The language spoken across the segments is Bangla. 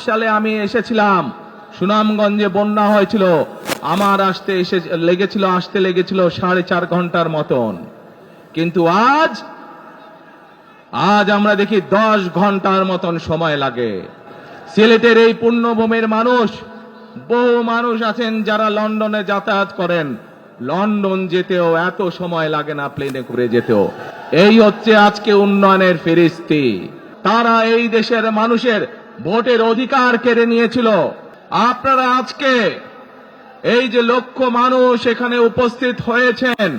সালে আমি এসেছিলাম। সুনামগঞ্জে বন্যা হয়েছিল, আমার আসতে লেগেছিল 4.5 ঘন্টার মতন। কিন্তু আজ আমরা দেখি 10 ঘন্টার মতন সময় লাগে। সিলেটের এই পুণ্যভূমির মানুষ, বহু মানুষ আছেন যারা লন্ডনে যাতায়াত করেন, লন্ডন যেতেও এত সময় লাগে না প্লেনে করে যেতেও। এই হচ্ছে আজকে উন্নয়নের ফেরিস্তি। তারা এই দেশের মানুষের ভোটের অধিকার কেড়ে নিয়েছিল। আপনারা আজকে এই যে লক্ষ মানুষ এখানে উপস্থিত হয়েছেন,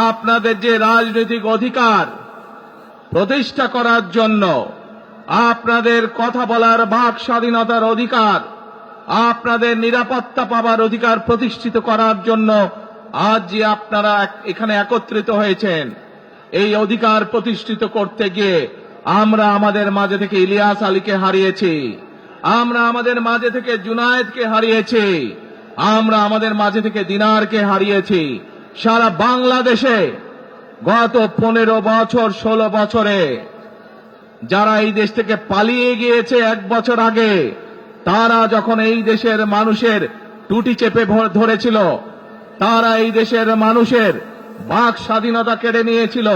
আপনাদের যে রাজনৈতিক অধিকার প্রতিষ্ঠা করার জন্য, আপনাদের কথা বলার বাক স্বাধীনতার অধিকার, আপনাদের নিরাপত্তা পাওয়ার অধিকার প্রতিষ্ঠিত করার জন্য আজ যে আপনারা এখানে একত্রিত হয়েছেন, এই অধিকার প্রতিষ্ঠিত করতে গিয়ে আমরা আমাদের মাঝে থেকে ইলিয়াস আলীকে হারিয়েছি, আমরা আমাদের মাঝে থেকে জুনায়েদকে হারিয়েছি, আমরা আমাদের মাঝে থেকে দিনারকে হারিয়েছি। সারা বাংলাদেশে গত 15 বছর 16 বছরে যারা এই দেশ থেকে পালিয়ে গিয়েছে 1 বছর আগে, তারা যখন এই দেশের মানুষের টুটি চেপে ধরেছিল, তারা এই দেশের মানুষের বাক স্বাধীনতা কেড়ে নিয়েছিল,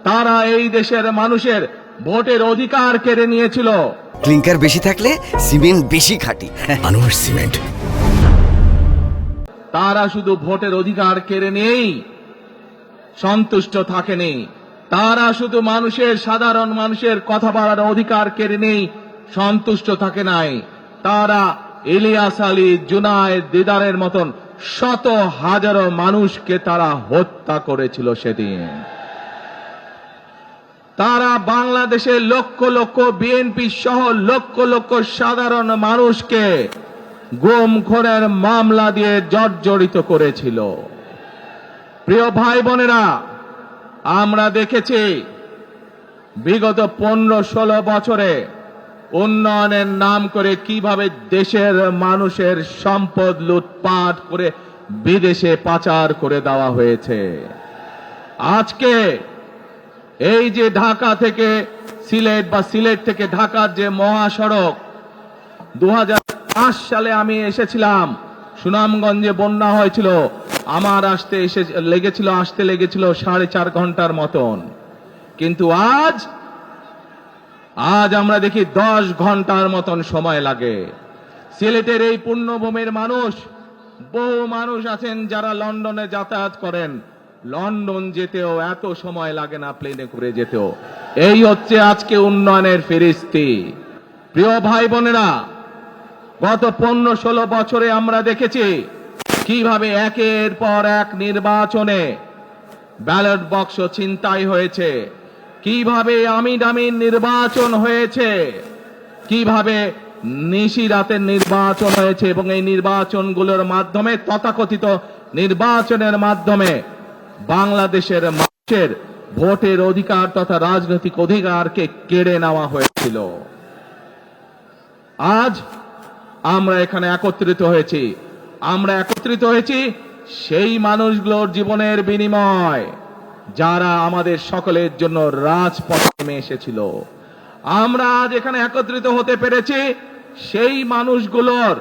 তারা এই দেশের মানুষের ভোটের অধিকার কেড়ে নিয়েছিল। ক্লিংকার বেশি থাকলে সিমেন্ট বেশি খাঁটি। আনোয়ার সিমেন্ট। তারা শুধু ভোটের অধিকার কেড়ে নিয়েই সন্তুষ্ট থাকেনি, তারা শুধু সাধারণ মানুষের কথা বলার অধিকার কেড়ে নেই সন্তুষ্ট থাকে নাই, তারা ইলিয়াস আলী, জুনায়েদ, দিদারের মতন শত হাজারো মানুষকে তারা হত্যা করেছিল সেদিন। তারা বাংলাদেশের লক্ষ লক্ষ বিএনপি সহ লক্ষ লক্ষ সাধারণ মানুষকে গুম খুনের মামলা দিয়ে জর্জরিত করেছিল। প্রিয় ভাই বোনেরা, আমরা দেখেছি বিগত 15-16 বছরে উন্নয়নের নাম করে কিভাবে দেশের মানুষের সম্পদ লুটপাট করে বিদেশে পাচার করে দেওয়া হয়েছে। আজকে এই যে ঢাকা থেকে সিলেট বা সিলেট থেকে ঢাকার যে মহাসড়ক, 2005 সালে আমি এসেছিলাম। সুনামগঞ্জে বন্যা হয়েছিল, আমার আসতে লেগেছিল 4.5 ঘন্টার মতন। কিন্তু আজ আমরা দেখি 10 ঘন্টার মতন সময় লাগে। সিলেটের এই পুণ্যভূমির মানুষ, বহু মানুষ আছেন যারা লন্ডনে যাতায়াত করেন, লন্ডন যেতেও এত সময় লাগে না প্লেনে করে যেতেও। এই হচ্ছে আজকে উন্নয়নের ফেরিস্তি। প্রিয় ভাই বোনেরা, গত 15-16 বছরে আমরা দেখেছি কিভাবে একের পর এক নির্বাচনে ব্যালট বাক্স ছিনতাই হয়েছে, কিভাবে আমিন নির্বাচন হয়েছে, কিভাবে নিশিরাতের নির্বাচন হয়েছে, এবং এই নির্বাচনগুলোর মাধ্যমে, তথাকথিত নির্বাচনের মাধ্যমে বাংলাদেশের মানুষের ভোটের অধিকার তথা রাজনৈতিক অধিকারকে কেড়ে নেওয়া হয়েছিল। আজ আমরা এখানে একত্রিত হয়েছি সেই মানুষগুলোর জীবনের বিনিময় যারা আমাদের সকলের জন্য রাজপথে নেমে এসেছিল। আমরা আজ এখানে একত্রিত হতে পেরেছি সেই মানুষগুলোর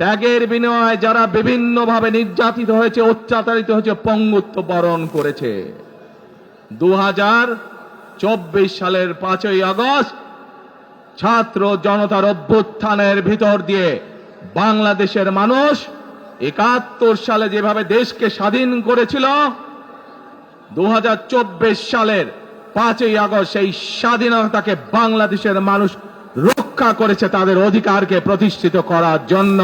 ত্যাগের বিনিময়ে যারা বিভিন্নভাবে নির্যাতিত হয়েছে, অত্যাচারিত হয়েছে, পঙ্গুত্ব বরণ করেছে। 2024 সালের 5ই আগস্ট ছাত্র জনতার অভ্যুত্থানের ভিতর দিয়ে বাংলাদেশের মানুষ 71 সালে যেভাবে দেশকে স্বাধীন করেছিল, 2024 সালের 5ই আগস্ট সেই স্বাধীনতাকে বাংলাদেশের মানুষ রক্ষা করেছে তাদের অধিকারকে প্রতিষ্ঠিত করার জন্য।